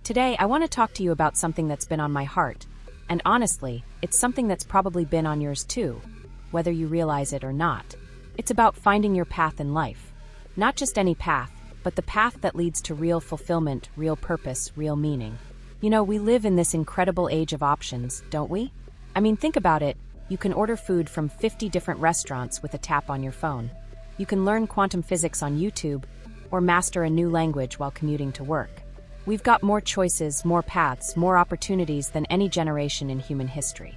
Today, I want to talk to you about something that's been on my heart. And honestly, it's something that's probably been on yours too, whether you realize it or not. It's about finding your path in life. Not just any path, but the path that leads to real fulfillment, real purpose, real meaning. You know, we live in this incredible age of options, don't we? I mean, think about it. You can order food from 50 different restaurants with a tap on your phone. You can learn quantum physics on YouTube, or master a new language while commuting to work. We've got more choices, more paths, more opportunities than any generation in human history.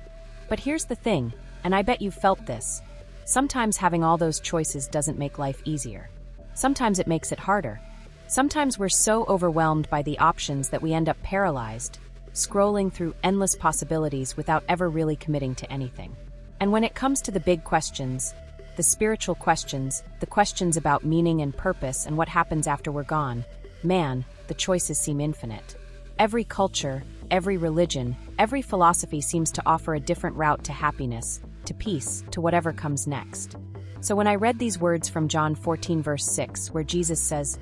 But here's the thing, and I bet you've felt this. Sometimes having all those choices doesn't make life easier. Sometimes it makes it harder. Sometimes we're so overwhelmed by the options that we end up paralyzed, scrolling through endless possibilities without ever really committing to anything. And when it comes to the big questions, the spiritual questions, the questions about meaning and purpose and what happens after we're gone, man, the choices seem infinite. Every culture, every religion, every philosophy seems to offer a different route to happiness, to peace, to whatever comes next. So when I read these words from John 14 verse 6, where Jesus says,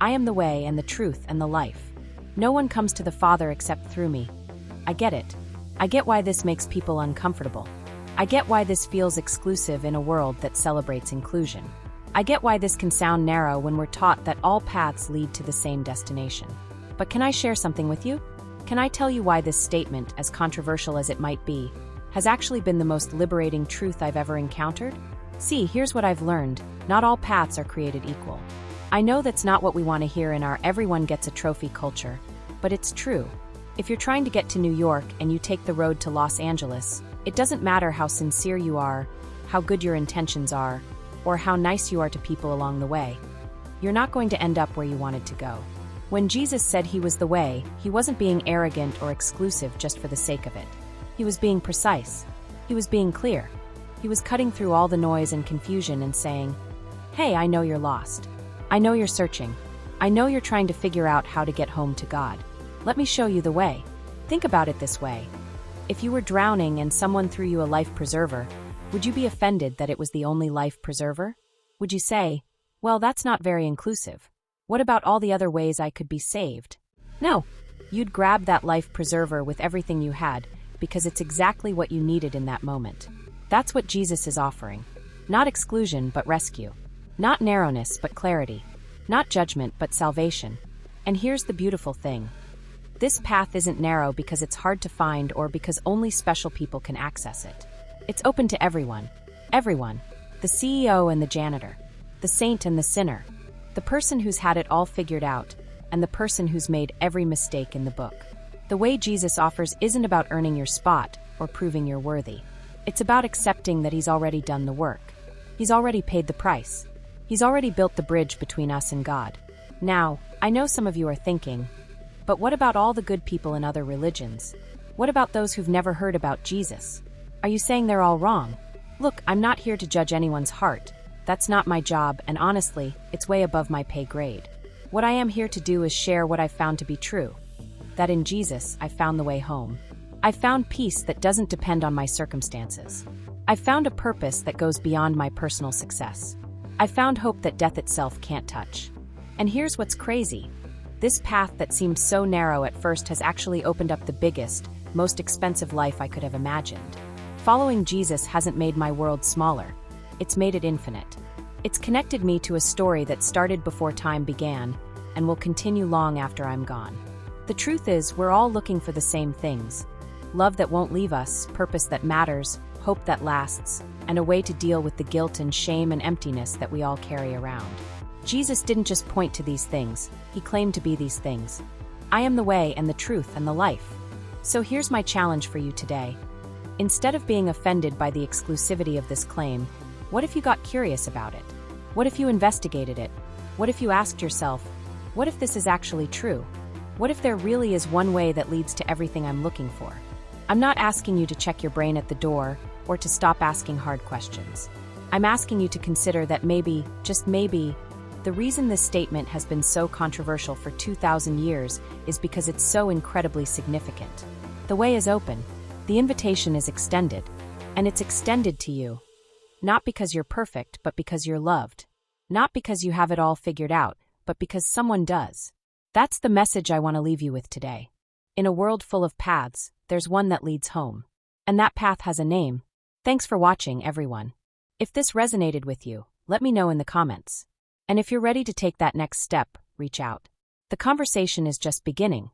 "I am the way and the truth and the life. No one comes to the Father except through me." I get it. I get why this makes people uncomfortable. I get why this feels exclusive in a world that celebrates inclusion. I get why this can sound narrow when we're taught that all paths lead to the same destination. But can I share something with you? Can I tell you why this statement, as controversial as it might be, has actually been the most liberating truth I've ever encountered? See, here's what I've learned. Not all paths are created equal. I know that's not what we want to hear in our everyone gets a trophy culture, but it's true. If you're trying to get to New York and you take the road to Los Angeles, it doesn't matter how sincere you are, how good your intentions are, or how nice you are to people along the way. You're not going to end up where you wanted to go. When Jesus said he was the way, he wasn't being arrogant or exclusive just for the sake of it. He was being precise. He was being clear. He was cutting through all the noise and confusion and saying, "Hey, I know you're lost. I know you're searching. I know you're trying to figure out how to get home to God. Let me show you the way." Think about it this way. If you were drowning and someone threw you a life preserver, would you be offended that it was the only life preserver? Would you say, "Well, that's not very inclusive. What about all the other ways I could be saved?" No, you'd grab that life preserver with everything you had because it's exactly what you needed in that moment. That's what Jesus is offering. Not exclusion, but rescue. Not narrowness, but clarity. Not judgment, but salvation. And here's the beautiful thing. This path isn't narrow because it's hard to find or because only special people can access it. It's open to everyone. Everyone. The CEO and the janitor. The saint and the sinner. The person who's had it all figured out, and the person who's made every mistake in the book. The way Jesus offers isn't about earning your spot or proving you're worthy. It's about accepting that he's already done the work. He's already paid the price. He's already built the bridge between us and God. Now, I know some of you are thinking, but what about all the good people in other religions? What about those who've never heard about Jesus? Are you saying they're all wrong? Look, I'm not here to judge anyone's heart. That's not my job, and honestly, it's way above my pay grade. What I am here to do is share what I've found to be true. That in Jesus, I found the way home. I found peace that doesn't depend on my circumstances. I found a purpose that goes beyond my personal success. I found hope that death itself can't touch. And here's what's crazy. This path that seemed so narrow at first has actually opened up the biggest, most expensive life I could have imagined. Following Jesus hasn't made my world smaller. It's made it infinite. It's connected me to a story that started before time began and will continue long after I'm gone. The truth is, we're all looking for the same things. Love that won't leave us, purpose that matters, hope that lasts, and a way to deal with the guilt and shame and emptiness that we all carry around. Jesus didn't just point to these things, he claimed to be these things. I am the way and the truth and the life. So here's my challenge for you today. Instead of being offended by the exclusivity of this claim, what if you got curious about it? What if you investigated it? What if you asked yourself, what if this is actually true? What if there really is one way that leads to everything I'm looking for? I'm not asking you to check your brain at the door or to stop asking hard questions. I'm asking you to consider that maybe, just maybe, the reason this statement has been so controversial for 2,000 years is because it's so incredibly significant. The way is open. The invitation is extended. And it's extended to you. Not because you're perfect, but because you're loved. Not because you have it all figured out, but because someone does. That's the message I want to leave you with today. In a world full of paths, there's one that leads home. And that path has a name. Thanks for watching, everyone. If this resonated with you, let me know in the comments. And if you're ready to take that next step, reach out. The conversation is just beginning,